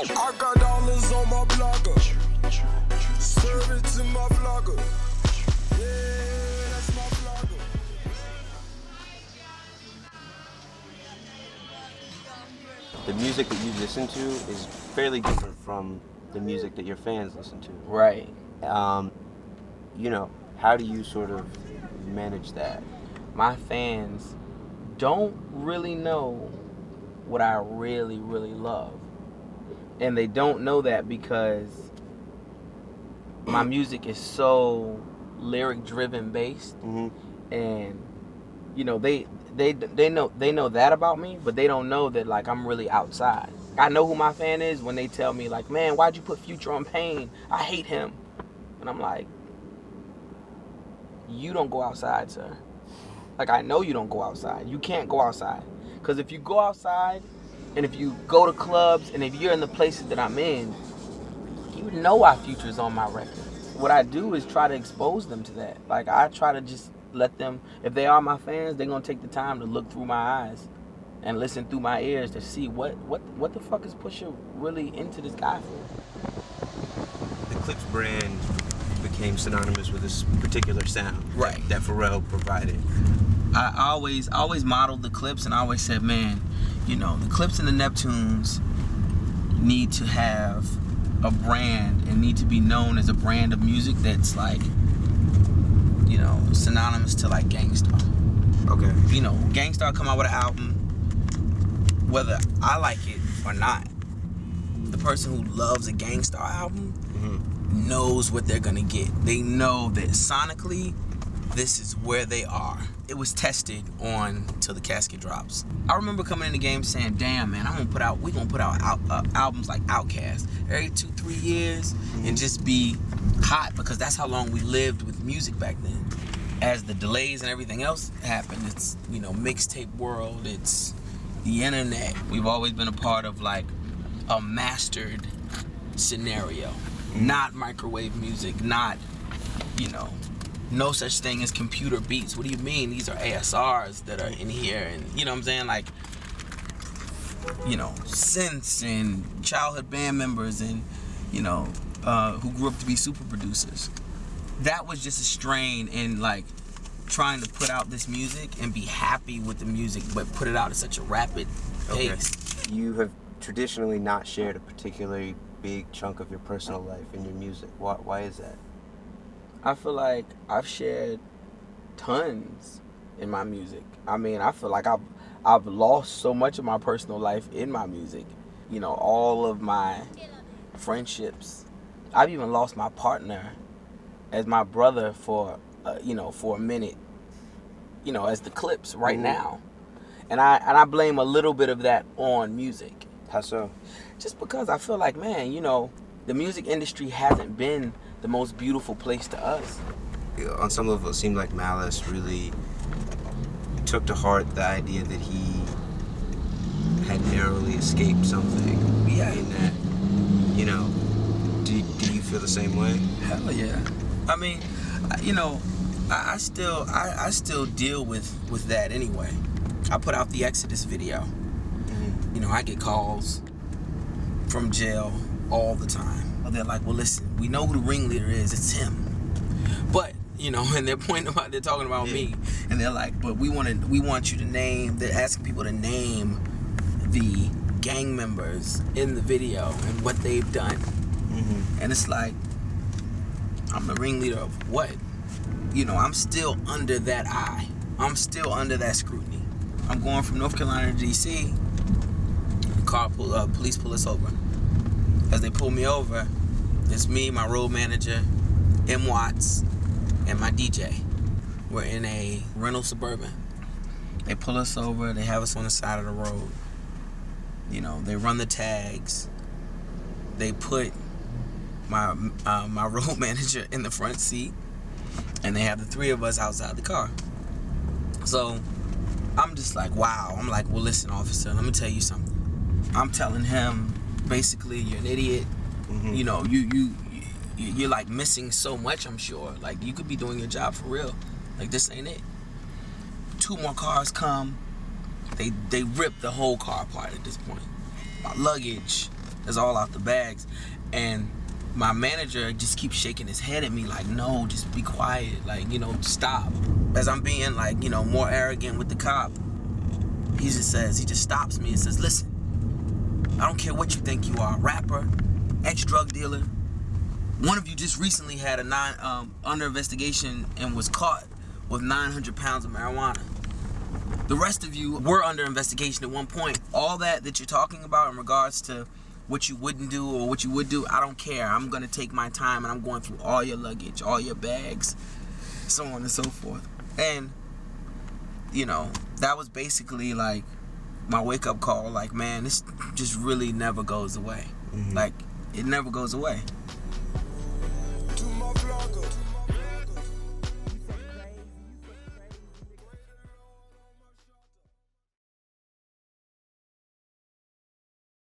I got dollars on my blogger. Serve it to my vlogger. Yeah, that's my vlogger. The music that you listen to is fairly different from the music that your fans listen to. Right. You know, how do you sort of manage that? My fans don't really know what I really, really love. And they don't know that because my music is so lyric driven based. Mm-hmm. And you know, they know that about me, but they don't know that like I'm really outside. I know who my fan is when they tell me like, man, why'd you put Future on Pain? I hate him. And I'm like, you don't go outside, sir. Like, I know you don't go outside. You can't go outside. Because if you go outside, and if you go to clubs, and if you're in the places that I'm in, you know why Future's on my record. What I do is try to expose them to that. Like, I try to just let them, if they are my fans, they're going to take the time to look through my eyes and listen through my ears to see what the fuck is Pusha really into this guy for. The Clipse brand became synonymous with this particular sound, right, that Pharrell provided. I always modeled the Clipse, and I always said, man, you know, the Clipse and the Neptunes need to have a brand and need to be known as a brand of music that's like, you know, synonymous to like Gang Starr. Okay. You know, Gang Starr come out with an album, whether I like it or not, the person who loves a Gang Starr album knows what they're gonna get. They know that sonically, this is where they are. It was tested on till the casket drops. I remember coming in the game saying, damn man, we gonna put out albums like Outkast every 2-3 years and just be hot, because that's how long we lived with music back then. As the delays and everything else happened, it's, you know, mixtape world, it's the internet. We've always been a part of like a mastered scenario, not microwave music, not, you know, no such thing as computer beats. What do you mean? These are ASRs that are in here, and you know what I'm saying? Like, you know, synths and childhood band members and, you know, who grew up to be super producers. That was just a strain in like trying to put out this music and be happy with the music, but put it out at such a rapid pace. You have traditionally not shared a particularly big chunk of your personal life in your music. Why is that? I feel like I've shared tons in my music. I mean, I feel like I've lost so much of my personal life in my music. You know, all of my friendships. I've even lost my partner as my brother for a minute. You know, as the Clipse right now, and I blame a little bit of that on music. How so? Just because I feel like, man, you know, the music industry hasn't been the most beautiful place to us. On some level, it seemed like Malice really took to heart the idea that he had narrowly escaped something. Yeah. In that, you know, do you feel the same way? Hell yeah. I mean, you know, I still deal with that anyway. I put out the Exodus video. You know, I get calls from jail all the time. They're like, well, listen, we know who the ringleader is. It's him. But, you know, and they're talking about me. And they're like, but we want you to name, they're asking people to name the gang members in the video and what they've done. And it's like, I'm the ringleader of what? You know, I'm still under that eye. I'm still under that scrutiny. I'm going from North Carolina to D.C. Police pull us over. As they pull me over, it's me, my road manager, M. Watts, and my DJ. We're in a rental Suburban. They pull us over. They have us on the side of the road. You know, they run the tags. They put my road manager in the front seat, and they have the three of us outside the car. So I'm just like, wow. I'm like, well, listen, officer, let me tell you something. I'm telling him, basically, you're an idiot. You know, you're like missing so much, I'm sure. Like, you could be doing your job for real. Like, this ain't it. 2 more cars come. They rip the whole car apart at this point. My luggage, It's all out the bags. And my manager just keeps shaking his head at me like, no, just be quiet. Like, you know, stop. As I'm being like, you know, more arrogant with the cop, he just stops me and says, listen, I don't care what you think you are, rapper, ex-drug dealer. One of you just recently had under investigation and was caught with 900 pounds of marijuana. The rest of you were under investigation at one point. All that you're talking about in regards to what you wouldn't do or what you would do, I don't care. I'm going to take my time and I'm going through all your luggage, all your bags, so on and so forth. And, you know, that was basically like my wake-up call. Like, man, this just really never goes away. Like, it never goes away.